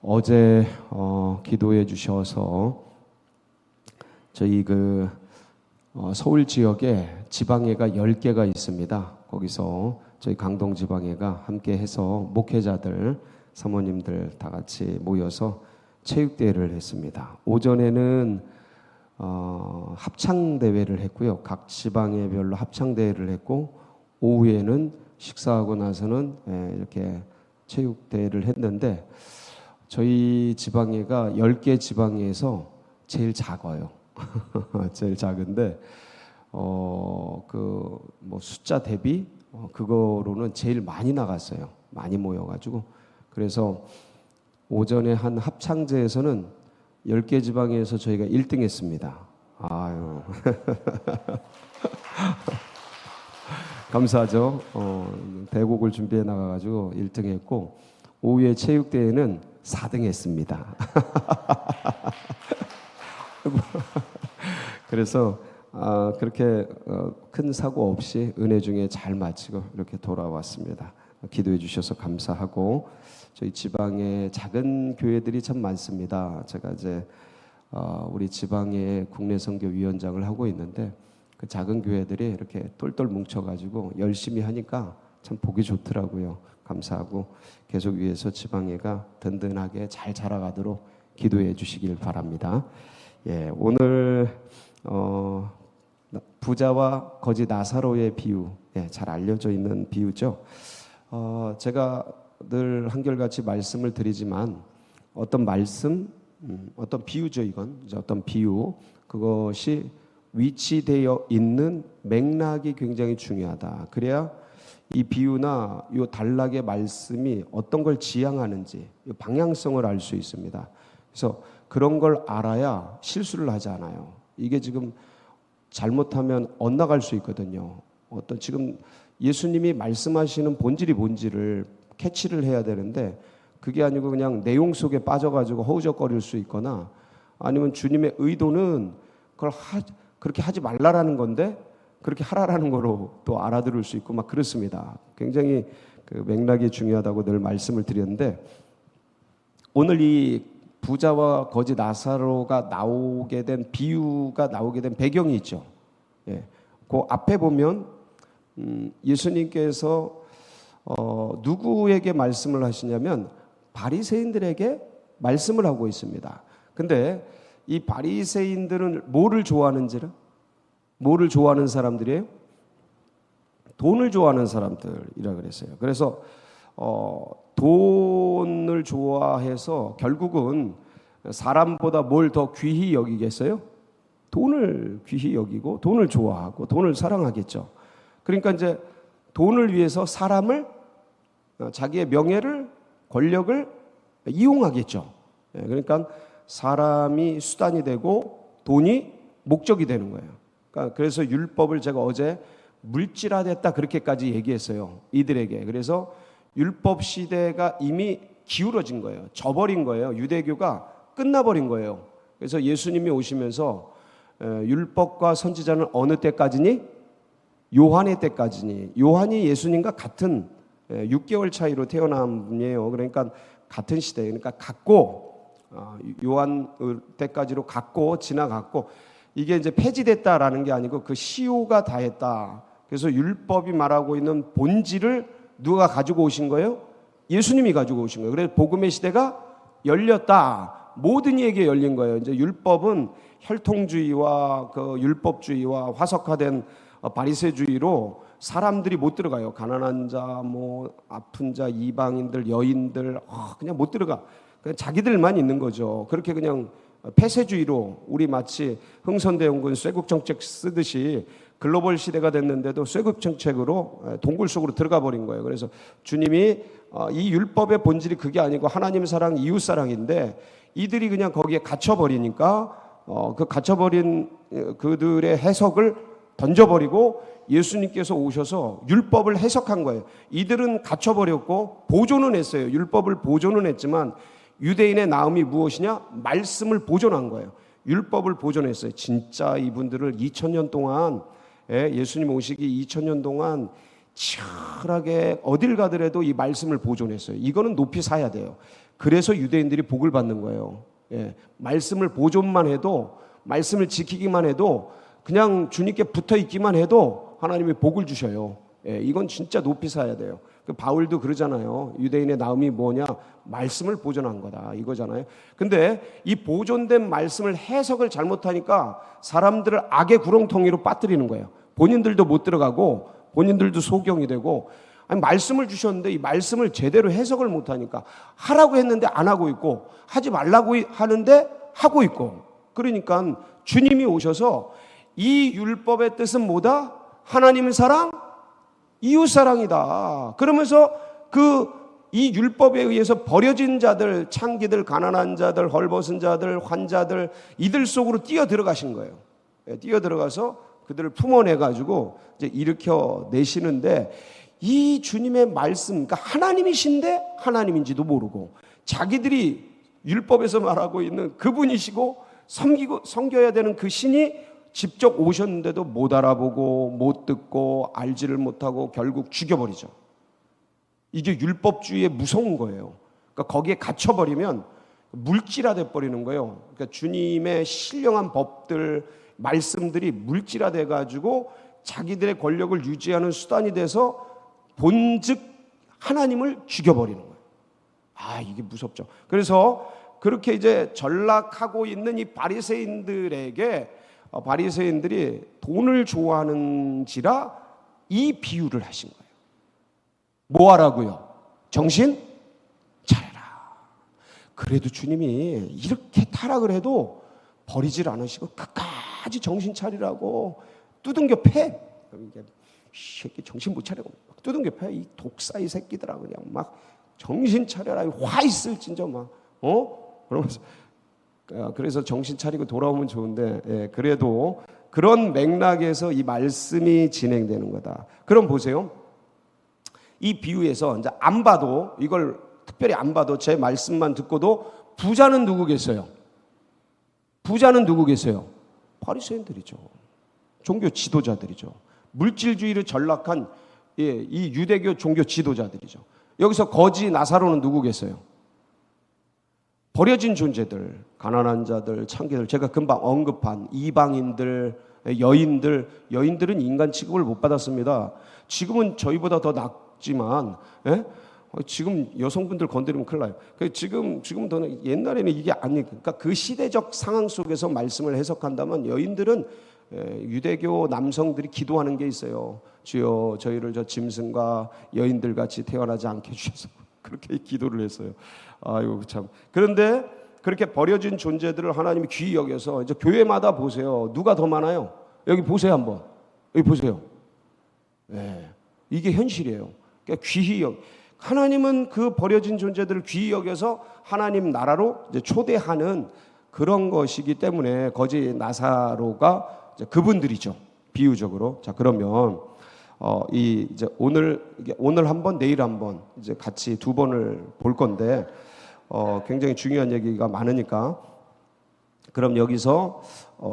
어제 기도해 주셔서 저희 서울 지역에 지방회가 10개가 있습니다. 거기서 저희 강동 지방회가 함께 해서 목회자들, 사모님들 다 같이 모여서 체육대회를 했습니다. 오전에는 합창대회를 했고요. 각 지방회별로 합창대회를 했고, 오후에는 식사하고 나서는 이렇게 체육대회를 했는데, 저희 지방회가 10개 지방회에서 제일 작아요. 제일 작은데, 숫자 대비, 그거로는 제일 많이 나갔어요. 많이 모여가지고. 그래서 오전에 한 합창제에서는 10개 지방회에서 저희가 1등 했습니다. 아유. 감사하죠. 대곡을 준비해 나가가지고 1등 했고, 오후에 체육대회는 4등 했습니다. 그래서 그렇게 큰 사고 없이 은혜 중에 잘 마치고 이렇게 돌아왔습니다. 기도해 주셔서 감사하고, 저희 지방에 작은 교회들이 참 많습니다. 제가 이제 우리 지방의 국내 선교위원장을 하고 있는데, 그 작은 교회들이 이렇게 똘똘 뭉쳐가지고 열심히 하니까 참 보기 좋더라고요. 감사하고, 계속 위해서 지방회가 든든하게 잘 자라가도록 기도해 주시길 바랍니다. 예, 오늘 부자와 거지 나사로의 비유, 잘 알려져 있는 비유죠. 제가 늘 한결같이 말씀을 드리지만, 어떤 말씀, 어떤 비유죠. 이건 어떤 비유, 그것이 위치되어 있는 맥락이 굉장히 중요하다. 그래야 이 비유나 이 단락의 말씀이 어떤 걸 지향하는지 방향성을 알 수 있습니다. 그래서 그런 걸 알아야 실수를 하지 않아요. 이게 지금 잘못하면 엇나갈 수 있거든요. 지금 예수님이 말씀하시는 본질이 뭔지를 캐치를 해야 되는데, 그게 아니고 그냥 내용 속에 빠져가지고 허우적거릴 수 있거나, 아니면 주님의 의도는 그렇게 하지 말라라는 건데 그렇게 하라라는 거로 또 알아들을 수 있고 막 그렇습니다. 굉장히 그 맥락이 중요하다고 늘 말씀을 드렸는데, 오늘 이 부자와 거지 나사로가 나오게 된 비유가 나오게 된 배경이 있죠. 그 앞에 보면 예수님께서 누구에게 말씀을 하시냐면 바리새인들에게 말씀을 하고 있습니다. 근데 이 바리새인들은 뭐를 좋아하는 사람들이에요? 돈을 좋아하는 사람들이라 그랬어요. 그래서 돈을 좋아해서 결국은 사람보다 뭘 더 귀히 여기겠어요? 돈을 귀히 여기고 돈을 좋아하고 돈을 사랑하겠죠. 그러니까 이제 돈을 위해서 사람을, 자기의 명예를, 권력을 이용하겠죠. 그러니까 사람이 수단이 되고 돈이 목적이 되는 거예요. 그러니까 그래서 율법을 제가 어제 물질화됐다 그렇게까지 얘기했어요, 이들에게. 그래서 율법 시대가 이미 기울어진 거예요. 져버린 거예요. 유대교가 끝나버린 거예요. 그래서 예수님이 오시면서 율법과 선지자는 어느 때까지니? 요한의 때까지니. 요한이 예수님과 같은 6개월 차이로 태어난 분이에요. 그러니까 같은 시대, 그러니까 요한 때까지로 지나갔고, 이게 이제 폐지됐다라는 게 아니고 그 시효가 다했다. 그래서 율법이 말하고 있는 본질을 누가 가지고 오신 거예요? 예수님이 가지고 오신 거예요. 그래서 복음의 시대가 열렸다. 모든 이에게 열린 거예요. 이제 율법은 혈통주의와 율법주의와 화석화된 바리새주의로 사람들이 못 들어가요. 가난한 자, 아픈 자, 이방인들, 여인들, 그냥 못 들어가. 그냥 자기들만 있는 거죠. 그렇게 그냥 폐쇄주의로, 우리 마치 흥선대원군 쇄국정책 쓰듯이 글로벌 시대가 됐는데도 쇄국정책으로 동굴 속으로 들어가 버린 거예요. 그래서 주님이 이 율법의 본질이 그게 아니고 하나님 사랑, 이웃 사랑인데, 이들이 그냥 거기에 갇혀버리니까 그 갇혀버린 그들의 해석을 던져버리고 예수님께서 오셔서 율법을 해석한 거예요. 이들은 갇혀버렸고 보존은 했어요. 율법을 보존은 했지만 유대인의 나음이 무엇이냐? 말씀을 보존한 거예요. 율법을 보존했어요. 진짜 이분들을 2000년 동안, 예수님 오시기 2000년 동안 치열하게 어딜 가더라도 이 말씀을 보존했어요. 이거는 높이 사야 돼요. 그래서 유대인들이 복을 받는 거예요. 예, 말씀을 보존만 해도, 말씀을 지키기만 해도, 그냥 주님께 붙어 있기만 해도 하나님이 복을 주셔요. 예, 이건 진짜 높이 사야 돼요. 그 바울도 그러잖아요. 유대인의 나음이 뭐냐? 말씀을 보존한 거다, 이거잖아요. 근데 이 보존된 말씀을 해석을 잘못하니까 사람들을 악의 구렁텅이로 빠뜨리는 거예요. 본인들도 못 들어가고 본인들도 소경이 되고, 아니, 말씀을 주셨는데 이 말씀을 제대로 해석을 못하니까 하라고 했는데 안 하고 있고, 하지 말라고 하는데 하고 있고. 그러니까 주님이 오셔서 이 율법의 뜻은 뭐다? 하나님의 사랑, 이웃 사랑이다. 그러면서 이 율법에 의해서 버려진 자들, 창기들, 가난한 자들, 헐벗은 자들, 환자들, 이들 속으로 뛰어 들어가신 거예요. 뛰어 들어가서 그들을 품어내 가지고 이제 일으켜 내시는데, 이 주님의 말씀, 그러니까 하나님이신데 하나님인지도 모르고, 자기들이 율법에서 말하고 있는 그분이시고 섬겨야 되는 그 신이 직접 오셨는데도 못 알아보고 못 듣고 알지를 못하고 결국 죽여버리죠. 이게 율법주의의 무서운 거예요. 그러니까 거기에 갇혀버리면 물질화돼 버리는 거예요. 그러니까 주님의 신령한 법들, 말씀들이 물질화돼 가지고 자기들의 권력을 유지하는 수단이 돼서 본즉 하나님을 죽여버리는 거예요. 아, 이게 무섭죠. 그래서 그렇게 이제 전락하고 있는 이 바리새인들에게, 바리새인들이 돈을 좋아하는지라 이 비유를 하신 거예요. 뭐 하라고요? 정신 차려라. 그래도 주님이 이렇게 타락을 해도 버리질 않으시고 끝까지 정신 차리라고 두둥겨 패. 이게 새끼 정신 못 차리고 두둥겨 패. 이 독사이 새끼들아, 그냥 막 정신 차려라, 화 있을진저 막 그러면서, 그래서 정신 차리고 돌아오면 좋은데, 예, 그래도 그런 맥락에서 이 말씀이 진행되는 거다. 그럼 보세요. 이 비유에서 이제 안 봐도, 이걸 특별히 안 봐도 제 말씀만 듣고도 부자는 누구 계세요? 부자는 누구 계세요? 바리새인들이죠. 종교 지도자들이죠. 물질주의를 전락한, 예, 이 유대교 종교 지도자들이죠. 여기서 거지 나사로는 누구 계세요? 버려진 존재들, 가난한 자들, 창기들, 제가 금방 언급한 이방인들, 여인들은 인간 취급을 못 받았습니다. 지금은 저희보다 더 낫지만, 예? 지금 여성분들 건드리면 큰일 나요. 지금 더, 옛날에는 이게 그러니까 그 시대적 상황 속에서 말씀을 해석한다면 여인들은, 유대교 남성들이 기도하는 게 있어요. 주여, 저희를 저 짐승과 여인들 같이 태어나지 않게 해주셔서, 그렇게 기도를 했어요. 아이고 참. 그런데 그렇게 버려진 존재들을 하나님이 귀히 여겨서, 이제 교회마다 보세요. 누가 더 많아요? 여기 보세요, 한번. 여기 보세요. 네, 이게 현실이에요. 그러니까 귀히 하나님은 그 버려진 존재들을 귀히 여겨서 하나님 나라로 이제 초대하는 그런 것이기 때문에 거지 나사로가 이제 그분들이죠. 비유적으로. 자, 그러면 이제 오늘 한번, 내일 한번 이제 같이 두 번을 볼 건데, 굉장히 중요한 얘기가 많으니까, 그럼 여기서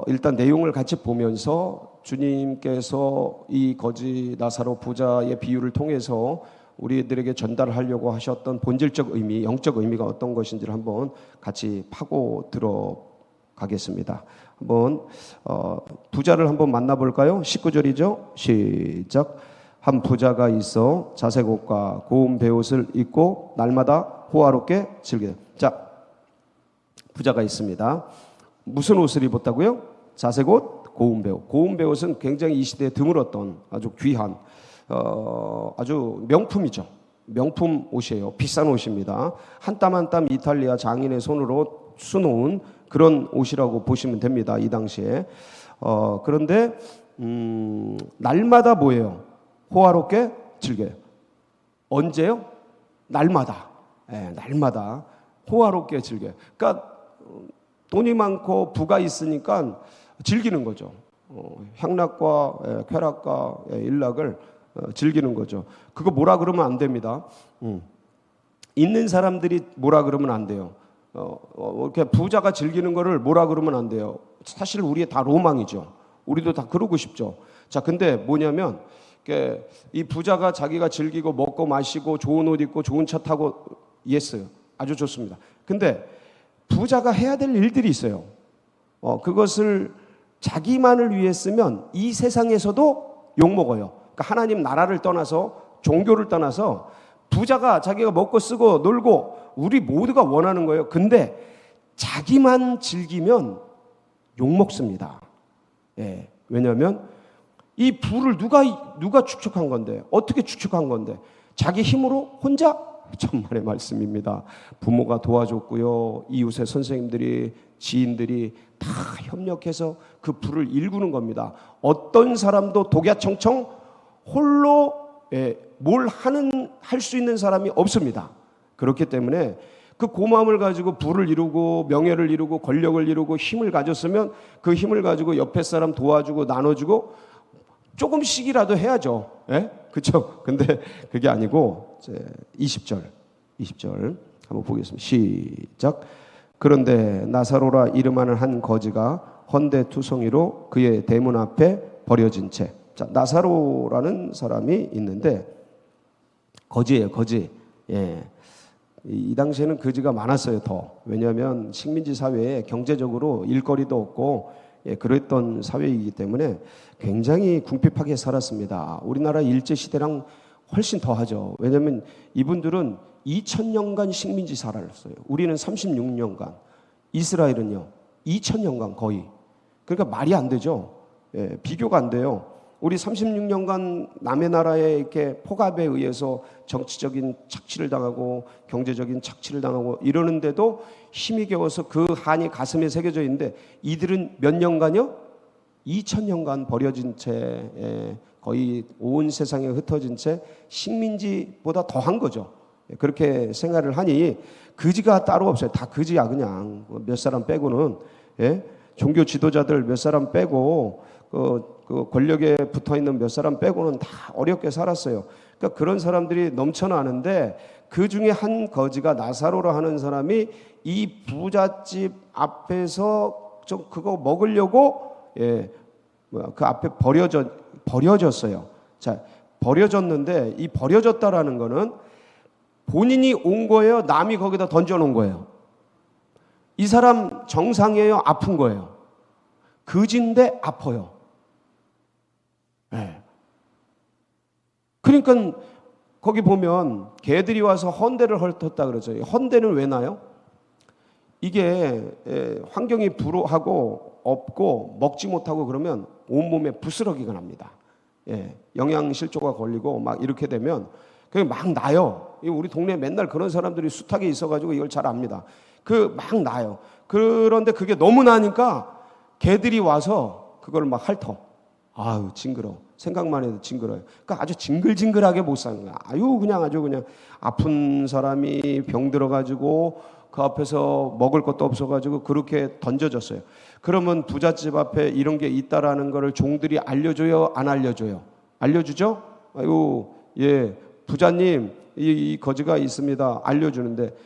일단 내용을 같이 보면서 주님께서 이 거지 나사로 부자의 비유를 통해서 우리들에게 전달하려고 하셨던 본질적 의미, 영적 의미가 어떤 것인지를 한번 같이 파고 들어가겠습니다. 한번 부자를 한번 만나볼까요? 19절이죠. 시작. 한 부자가 있어 자색 옷과 고운 베옷을 입고 날마다 호화롭게 즐겨. 자, 부자가 있습니다. 무슨 옷을 입었다고요? 자색 옷, 고운 베옷. 고운 베옷은 굉장히 이 시대에 드물었던 아주 귀한, 아주 명품이죠. 명품 옷이에요. 비싼 옷입니다. 한 땀 한 땀 이탈리아 장인의 손으로 수놓은 그런 옷이라고 보시면 됩니다. 이 당시에. 그런데 날마다 뭐예요? 호화롭게 즐겨요. 언제요? 날마다. 네, 날마다 호화롭게 즐겨요. 그러니까 돈이 많고 부가 있으니까 즐기는 거죠. 향락과 쾌락과 일락을 즐기는 거죠. 그거 뭐라 그러면 안 됩니다. 있는 사람들이 뭐라 그러면 안 돼요. 이렇게 부자가 즐기는 거를 뭐라 그러면 안 돼요. 사실 우리의 다 로망이죠. 우리도 다 그러고 싶죠. 자, 근데 뭐냐면 이 부자가 자기가 즐기고 먹고 마시고 좋은 옷 입고 좋은 차 타고 이랬어요. 아주 좋습니다. 근데 부자가 해야 될 일들이 있어요. 그것을 자기만을 위해 쓰면 이 세상에서도 욕먹어요. 그러니까 하나님 나라를 떠나서 종교를 떠나서 부자가 자기가 먹고 쓰고 놀고 우리 모두가 원하는 거예요. 근데 자기만 즐기면 욕먹습니다. 예, 왜냐하면 이 부를 누가 축적한 건데, 어떻게 축적한 건데, 자기 힘으로 혼자? 천만의 말씀입니다. 부모가 도와줬고요, 이웃의 선생님들이, 지인들이 다 협력해서 그 부를 일구는 겁니다. 어떤 사람도 독야청청 홀로 뭘 할 수 있는 사람이 없습니다. 그렇기 때문에 그 고마움을 가지고 부를 이루고 명예를 이루고 권력을 이루고 힘을 가졌으면 그 힘을 가지고 옆에 사람 도와주고 나눠주고 조금씩이라도 해야죠. 예? 그렇죠? 근데 그게 아니고 20절 한번 보겠습니다. 시작. 그런데 나사로라 이름하는 한 거지가 헌데투성이로 그의 대문 앞에 버려진 채. 자, 나사로라는 사람이 있는데 거지예요, 거지. 예. 이 당시에는 거지가 많았어요, 더. 왜냐하면 식민지 사회에 경제적으로 일거리도 없고 그랬던 사회이기 때문에 굉장히 궁핍하게 살았습니다. 우리나라 일제시대랑 훨씬 더 하죠. 왜냐하면 이분들은 2000년간 식민지 살았어요. 우리는 36년간, 이스라엘은요 2000년간 거의. 그러니까 말이 안 되죠. 비교가 안 돼요. 우리 36년간 남의 나라에 이렇게 포갑에 의해서 정치적인 착취를 당하고 경제적인 착취를 당하고 이러는데도 힘이 겨워서 그 한이 가슴에 새겨져 있는데 이들은 몇 년간요? 2000년간 버려진 채 거의 온 세상에 흩어진 채 식민지보다 더한 거죠. 그렇게 생각을 하니 거지가 따로 없어요. 다 거지야 그냥. 몇 사람 빼고는. 종교 지도자들 몇 사람 빼고 그 권력에 붙어있는 몇 사람 빼고는 다 어렵게 살았어요. 그러니까 그런 사람들이 넘쳐나는데 그 중에 한 거지가 나사로라 하는 사람이 이 부잣집 앞에서 좀 그거 먹으려고 그 앞에 버려졌어요. 자, 버려졌는데 이 버려졌다라는 거는 본인이 온 거예요? 남이 거기다 던져놓은 거예요? 이 사람 정상이에요? 아픈 거예요? 거지인데 아파요. 그러니까 거기 보면 개들이 와서 헌대를 헐떴다 그러죠. 헌대는 왜 나요? 이게 환경이 불우하고 없고 먹지 못하고 그러면 온몸에 부스러기가 납니다. 영양실조가 걸리고 막 이렇게 되면 그게 막 나요. 우리 동네에 맨날 그런 사람들이 숱하게 있어가지고 이걸 잘 압니다. 그 막 나요. 그런데 그게 너무 나니까 개들이 와서 그걸 막 핥어. 아유 징그러워. 생각만 해도 징그러워요. 그러니까 아주 징글징글하게 못 사는 거야. 아주 그냥 아픈 사람이 병 들어가지고 그 앞에서 먹을 것도 없어가지고 그렇게 던져졌어요. 그러면 부잣집 앞에 이런 게 있다라는 거를 종들이 알려줘요? 안 알려줘요? 알려주죠? 아유 부자님 이 거지가 있습니다. 알려주는데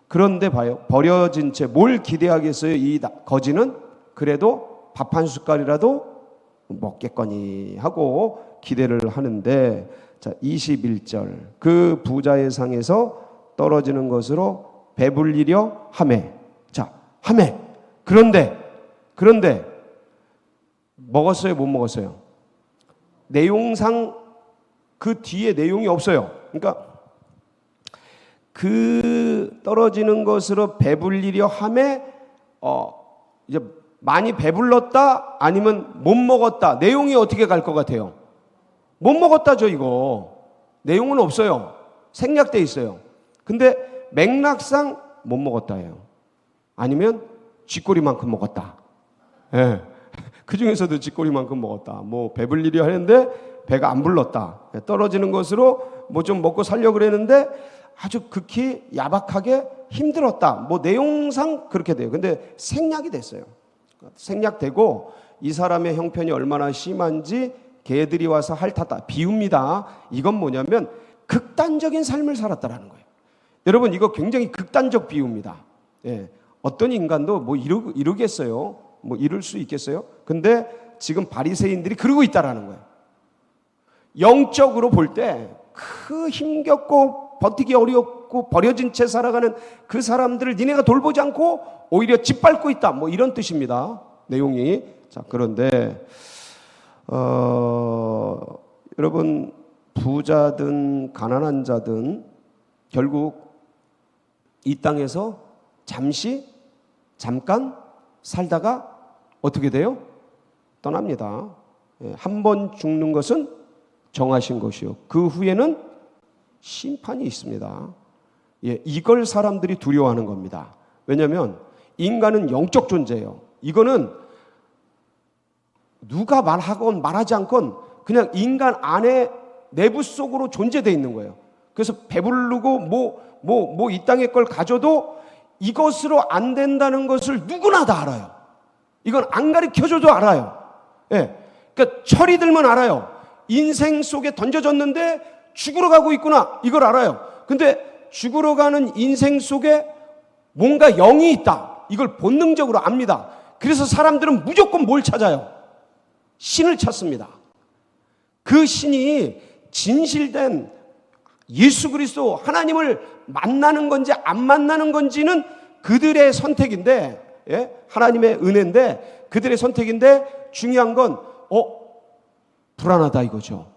그런데 봐요. 버려진 채 뭘 기대하겠어요? 이 거지는 그래도 밥 한 숟갈이라도 먹겠거니 하고 기대를 하는데, 자 21절 그 부자의 상에서 떨어지는 것으로 배불리려 하매. 자 하매. 그런데 먹었어요? 못 먹었어요? 내용상 그 뒤에 내용이 없어요. 그러니까 그 떨어지는 것으로 배불리려 하매 이제 많이 배불렀다 아니면 못 먹었다. 내용이 어떻게 갈 것 같아요? 못 먹었다죠. 이거 내용은 없어요. 생략돼 있어요. 근데 맥락상 못 먹었다예요. 아니면 쥐꼬리만큼 먹었다. 그 중에서도 쥐꼬리만큼 먹었다. 뭐 배불리려 하는데 배가 안 불렀다. 떨어지는 것으로 뭐 좀 먹고 살려고 그랬는데 아주 극히 야박하게 힘들었다. 뭐 내용상 그렇게 돼요. 근데 생략이 됐어요. 생략되고 이 사람의 형편이 얼마나 심한지 개들이 와서 핥았다. 비유입니다. 이건 뭐냐면 극단적인 삶을 살았다라는 거예요. 여러분 이거 굉장히 극단적 비유입니다. 어떤 인간도 뭐 이루겠어요? 뭐 이룰 수 있겠어요? 근데 지금 바리새인들이 그러고 있다라는 거예요. 영적으로 볼 때 그 힘겹고 버티기 없고 버려진 채 살아가는 그 사람들을 니네가 돌보지 않고 오히려 짓밟고 있다. 뭐 이런 뜻입니다. 내용이. 자, 그런데 여러분, 부자든 가난한 자든 결국 이 땅에서 잠깐 살다가 어떻게 돼요? 떠납니다. 한 번 죽는 것은 정하신 것이요, 그 후에는 심판이 있습니다. 이걸 사람들이 두려워하는 겁니다. 왜냐하면 인간은 영적 존재예요. 이거는 누가 말하건 말하지 않건 그냥 인간 안에 내부 속으로 존재되어 있는 거예요. 그래서 배부르고 이 땅의 걸 가져도 이것으로 안 된다는 것을 누구나 다 알아요. 이건 안 가르쳐줘도 알아요. 그러니까 철이 들면 알아요. 인생 속에 던져졌는데 죽으러 가고 있구나, 이걸 알아요. 근데 죽으러 가는 인생 속에 뭔가 영이 있다, 이걸 본능적으로 압니다. 그래서 사람들은 무조건 뭘 찾아요? 신을 찾습니다. 그 신이 진실된 예수 그리스도 하나님을 만나는 건지 안 만나는 건지는 그들의 선택인데, 하나님의 은혜인데 그들의 선택인데, 중요한 건 불안하다 이거죠.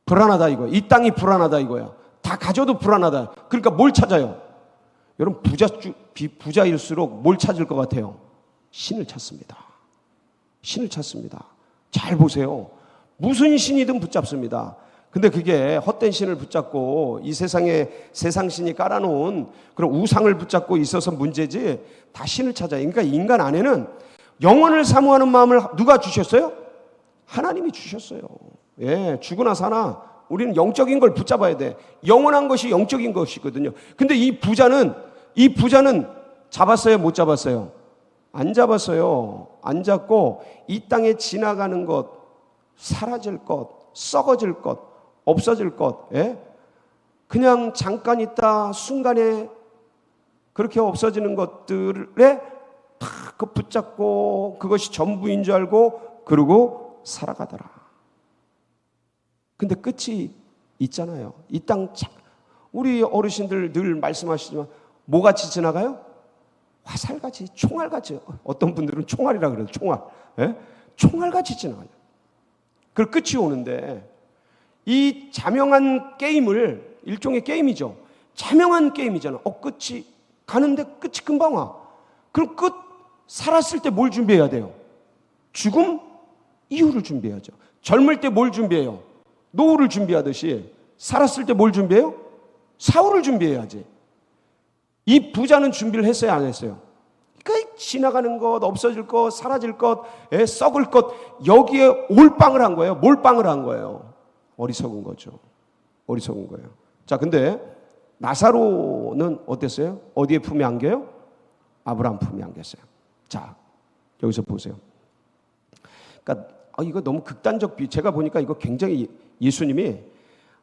불안하다 이거. 이 땅이 불안하다 이거야. 다 가져도 불안하다. 그러니까 뭘 찾아요? 여러분, 부자일수록 뭘 찾을 것 같아요? 신을 찾습니다. 신을 찾습니다. 잘 보세요. 무슨 신이든 붙잡습니다. 근데 그게 헛된 신을 붙잡고 이 세상에 세상 신이 깔아놓은 그런 우상을 붙잡고 있어서 문제지, 다 신을 찾아요. 그러니까 인간 안에는 영원을 사모하는 마음을 누가 주셨어요? 하나님이 주셨어요. 죽으나 사나 우리는 영적인 걸 붙잡아야 돼. 영원한 것이 영적인 것이거든요. 근데 이 부자는 잡았어요? 못 잡았어요? 안 잡았어요. 안 잡고 이 땅에 지나가는 것, 사라질 것, 썩어질 것, 없어질 것, 그냥 잠깐 있다 순간에 그렇게 없어지는 것들에 탁 붙잡고 그것이 전부인 줄 알고 그러고 살아가더라. 근데 끝이 있잖아요. 이 땅, 우리 어르신들 늘 말씀하시지만 뭐같이 지나가요? 화살같이, 총알같이. 어떤 분들은 총알이라 그래요. 총알. 총알같이 지나가요. 그 끝이 오는데, 이 자명한 게임을, 일종의 게임이죠. 자명한 게임이잖아. 끝이 가는데 끝이 금방 와. 그럼 살았을 때 뭘 준비해야 돼요? 죽음 이후를 준비해야죠. 젊을 때 뭘 준비해요? 노후를 준비하듯이 살았을 때 뭘 준비해요? 사후를 준비해야지. 이 부자는 준비를 했어요, 안 했어요? 그러니까 지나가는 것, 없어질 것, 사라질 것, 썩을 것, 여기에 올빵을 한 거예요. 몰빵을 한 거예요. 어리석은 거죠. 어리석은 거예요. 자, 근데 나사로는 어땠어요? 어디에 품에 안겨요? 아브라함 품에 안겼어요. 자, 여기서 보세요. 그러니까 이거 너무 극단적 비유. 제가 보니까 이거 굉장히 예수님이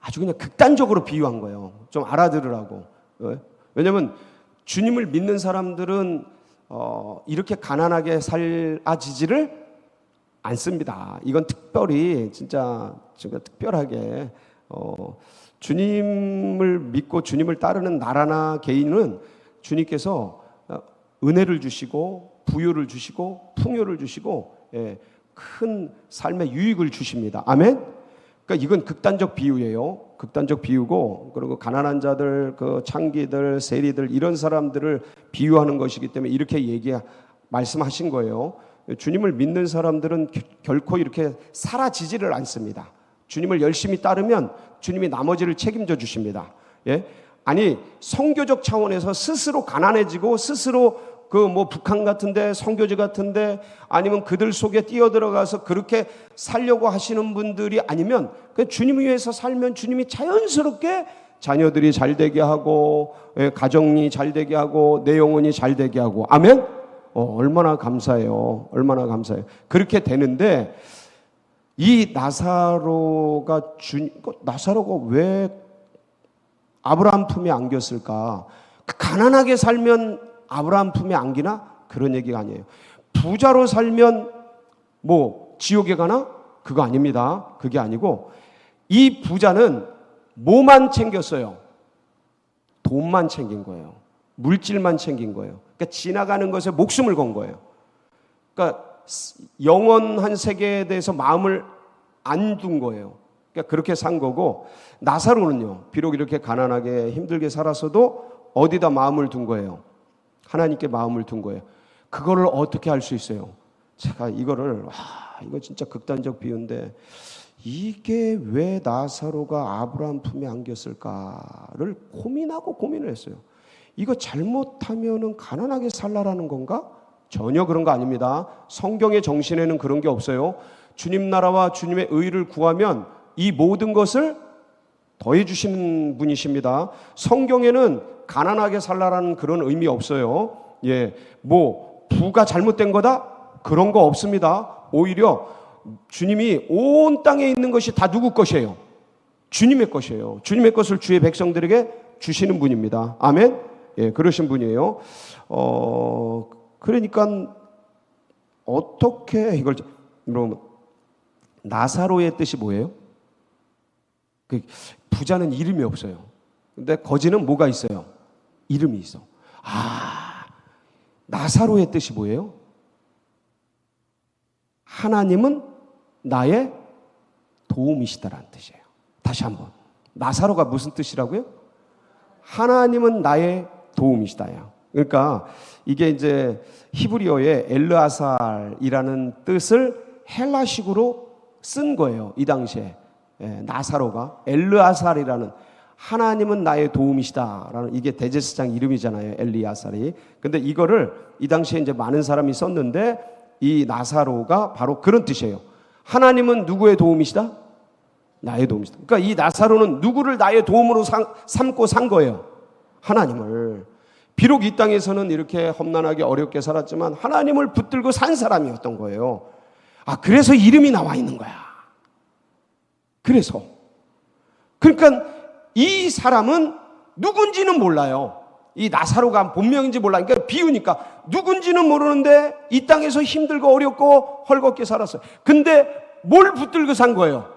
아주 그냥 극단적으로 비유한 거예요. 좀 알아들으라고. 왜냐하면 주님을 믿는 사람들은 이렇게 가난하게 살아지지를 않습니다. 이건 특별히 진짜 특별하게 주님을 믿고 주님을 따르는 나라나 개인은 주님께서 은혜를 주시고 부유를 주시고 풍요를 주시고 큰 삶의 유익을 주십니다. 아멘. 그러니까 이건 극단적 비유예요. 극단적 비유고, 그리고 가난한 자들, 그 창기들, 세리들, 이런 사람들을 비유하는 것이기 때문에 이렇게 말씀하신 거예요. 주님을 믿는 사람들은 결코 이렇게 사라지지를 않습니다. 주님을 열심히 따르면 주님이 나머지를 책임져 주십니다. 아니, 성교적 차원에서 스스로 가난해지고 스스로 북한 같은데, 선교지 같은데, 아니면 그들 속에 뛰어들어가서 그렇게 살려고 하시는 분들이 아니면, 주님을 위해서 살면 주님이 자연스럽게 자녀들이 잘 되게 하고, 가정이 잘 되게 하고, 내 영혼이 잘 되게 하고. 아멘? 얼마나 감사해요. 얼마나 감사해요. 그렇게 되는데, 이 나사로가 왜 아브라함 품에 안겼을까? 가난하게 살면 아브라함 품에 안기나? 그런 얘기가 아니에요. 부자로 살면 지옥에 가나? 그거 아닙니다. 그게 아니고, 이 부자는 뭐만 챙겼어요? 돈만 챙긴 거예요. 물질만 챙긴 거예요. 그러니까 지나가는 것에 목숨을 건 거예요. 그러니까 영원한 세계에 대해서 마음을 안 둔 거예요. 그러니까 그렇게 산 거고, 나사로는요, 비록 이렇게 가난하게 힘들게 살았어도 어디다 마음을 둔 거예요? 하나님께 마음을 둔 거예요. 그거를 어떻게 할 수 있어요? 제가 이거를 이거 진짜 극단적 비유인데, 이게 왜 나사로가 아브라함 품에 안겼을까를 고민하고 고민을 했어요. 이거 잘못하면은 가난하게 살라라는 건가? 전혀 그런 거 아닙니다. 성경의 정신에는 그런 게 없어요. 주님 나라와 주님의 의를 구하면 이 모든 것을 더해 주시는 분이십니다. 성경에는 가난하게 살라라는 그런 의미 없어요. 뭐 부가 잘못된 거다? 그런 거 없습니다. 오히려 주님이 온 땅에 있는 것이 다 누구 것이에요? 주님의 것이에요. 주님의 것을 주의 백성들에게 주시는 분입니다. 아멘? 그러신 분이에요. 그러니까 어떻게 이걸, 그러면 나사로의 뜻이 뭐예요? 부자는 이름이 없어요. 근데 거지는 뭐가 있어요? 이름이 있어. 나사로의 뜻이 뭐예요? 하나님은 나의 도움이시다라는 뜻이에요. 다시 한번. 나사로가 무슨 뜻이라고요? 하나님은 나의 도움이시다요. 그러니까 이게 이제 히브리어의 엘르아살이라는 뜻을 헬라식으로 쓴 거예요. 이 당시에. 나사로가 엘르아살이라는, 하나님은 나의 도움이시다라는, 이게 대제사장 이름이잖아요. 엘리아살이. 근데 이거를 이 당시에 이제 많은 사람이 썼는데, 이 나사로가 바로 그런 뜻이에요. 하나님은 누구의 도움이시다? 나의 도움이시다. 그러니까 이 나사로는 누구를 나의 도움으로 삼고 산 거예요? 하나님을. 비록 이 땅에서는 이렇게 험난하게 어렵게 살았지만 하나님을 붙들고 산 사람이었던 거예요. 그래서 이름이 나와 있는 거야. 그래서. 그러니까 이 사람은 누군지는 몰라요. 이 나사로가 본명인지 몰라. 그러니까 비유니까 누군지는 모르는데 이 땅에서 힘들고 어렵고 헐겁게 살았어요. 근데 뭘 붙들고 산 거예요?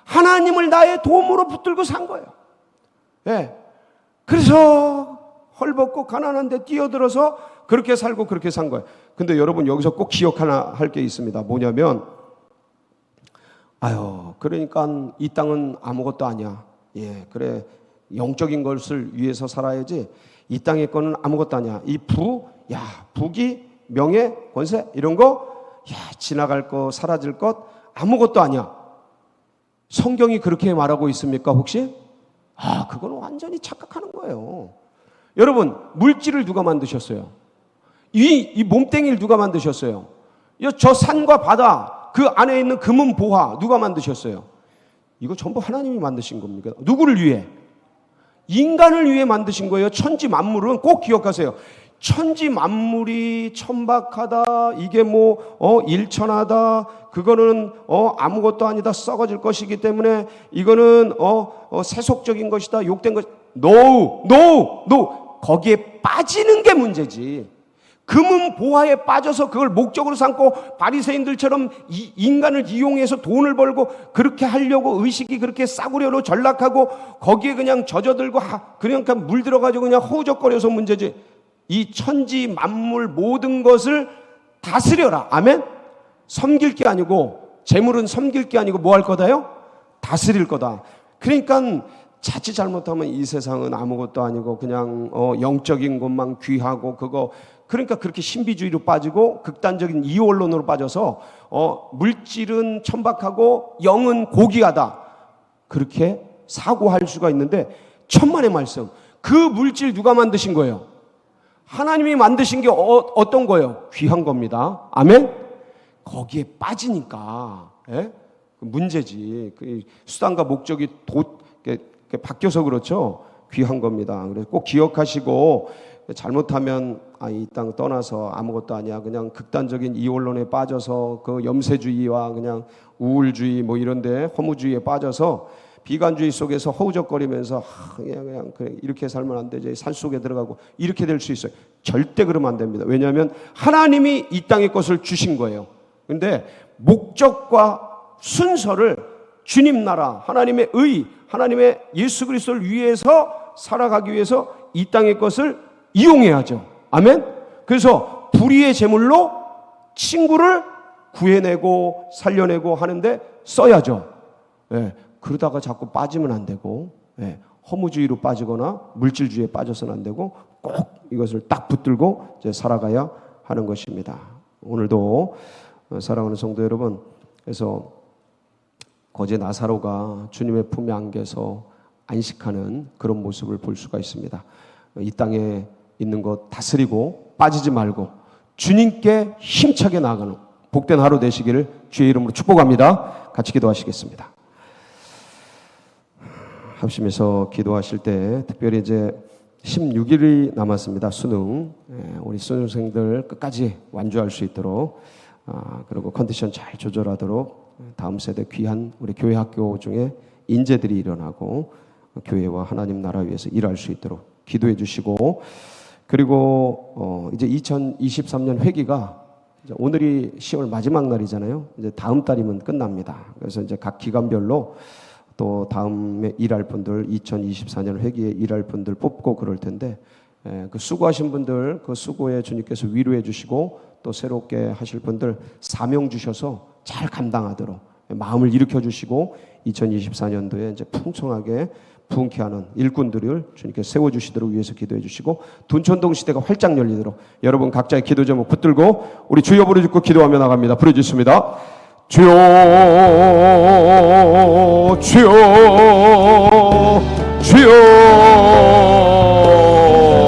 하나님을 나의 도움으로 붙들고 산 거예요. 그래서 헐벗고 가난한데 뛰어들어서 그렇게 살고 그렇게 산 거예요. 근데 여러분 여기서 꼭 기억하나 할 게 있습니다. 뭐냐면, 그러니까 이 땅은 아무것도 아니야. 그래, 영적인 것을 위해서 살아야지. 이 땅의 거는 아무것도 아니야. 이 부귀, 명예, 권세 이런 거, 지나갈 거, 사라질 것 아무것도 아니야. 성경이 그렇게 말하고 있습니까 혹시? 그거는 완전히 착각하는 거예요. 여러분, 물질을 누가 만드셨어요? 이 몸뚱이를 누가 만드셨어요? 저 산과 바다, 그 안에 있는 금은 보화 누가 만드셨어요? 이거 전부 하나님이 만드신 겁니까? 누구를 위해? 인간을 위해 만드신 거예요. 천지 만물은 꼭 기억하세요. 천지 만물이 천박하다, 이게 일천하다, 그거는 아무것도 아니다, 썩어질 것이기 때문에 이거는 세속적인 것이다, 욕된 것. No. 거기에 빠지는 게 문제지. 금은 보화에 빠져서 그걸 목적으로 삼고 바리새인들처럼 인간을 이용해서 돈을 벌고 그렇게 하려고, 의식이 그렇게 싸구려로 전락하고 거기에 그냥 젖어들고 그냥 물들어가지고 그냥 허우적거려서 문제지. 이 천지 만물 모든 것을 다스려라. 아멘? 섬길 게 아니고, 재물은 섬길 게 아니고 뭐 할 거다요? 다스릴 거다. 그러니까 자칫 잘못하면 이 세상은 아무것도 아니고 그냥 영적인 것만 귀하고, 그러니까 그렇게 신비주의로 빠지고 극단적인 이원론으로 빠져서 물질은 천박하고 영은 고귀하다, 그렇게 사고할 수가 있는데, 천만의 말씀, 그 물질 누가 만드신 거예요? 하나님이 만드신 게 어떤 거예요? 귀한 겁니다. 아멘? 거기에 빠지니까 문제지. 그 수단과 목적이 바뀌어서 그렇죠. 귀한 겁니다. 그래서 꼭 기억하시고, 잘못하면 이 땅 떠나서 아무것도 아니야, 그냥 극단적인 이원론에 빠져서 그 염세주의와 그냥 우울주의 이런데 허무주의에 빠져서 비관주의 속에서 허우적거리면서 그냥 이렇게 살면 안 되지, 산속에 들어가고 이렇게 될 수 있어요. 절대 그러면 안 됩니다. 왜냐하면 하나님이 이 땅의 것을 주신 거예요. 근데 목적과 순서를 주님 나라, 하나님의 의, 하나님의 예수 그리스도를 위해서 살아가기 위해서 이 땅의 것을 이용해야죠. 아멘. 그래서 불의의 제물로 친구를 구해내고 살려내고 하는데 써야죠. 예, 그러다가 자꾸 빠지면 안 되고, 예, 허무주의로 빠지거나 물질주의에 빠져서는 안 되고 꼭 이것을 딱 붙들고 이제 살아가야 하는 것입니다. 오늘도 사랑하는 성도 여러분, 그래서 거제 나사로가 주님의 품에 안겨서 안식하는 그런 모습을 볼 수가 있습니다. 이 땅에 있는 것 다스리고 빠지지 말고 주님께 힘차게 나아가는 복된 하루 되시기를 주의 이름으로 축복합니다. 같이 기도하시겠습니다. 합심해서 기도하실 때 특별히 이제 16일이 남았습니다. 수능. 우리 수능생들 끝까지 완주할 수 있도록, 그리고 컨디션 잘 조절하도록 다음 세대 귀한 우리 교회 학교 중에 인재들이 일어나고 교회와 하나님 나라 위해서 일할 수 있도록 기도해 주시고, 그리고 이제 2023년 회기가 이제 오늘이 10월 마지막 날이잖아요. 이제 다음 달이면 끝납니다. 그래서 이제 각 기관별로 또 다음에 일할 분들, 2024년 회기에 일할 분들 뽑고 그럴 텐데, 그 수고하신 분들 그 수고에 주님께서 위로해 주시고, 또 새롭게 하실 분들 사명 주셔서 잘 감당하도록 마음을 일으켜 주시고, 2024년도에 이제 풍성하게 부흥케 하는 일꾼들을 주님께서 세워주시도록 위해서 기도해 주시고, 둔촌동 시대가 활짝 열리도록 여러분 각자의 기도 제목 붙들고 우리 주여 부르짖고 기도하며 나갑니다. 부르짖습니다. 주여, 주여, 주여.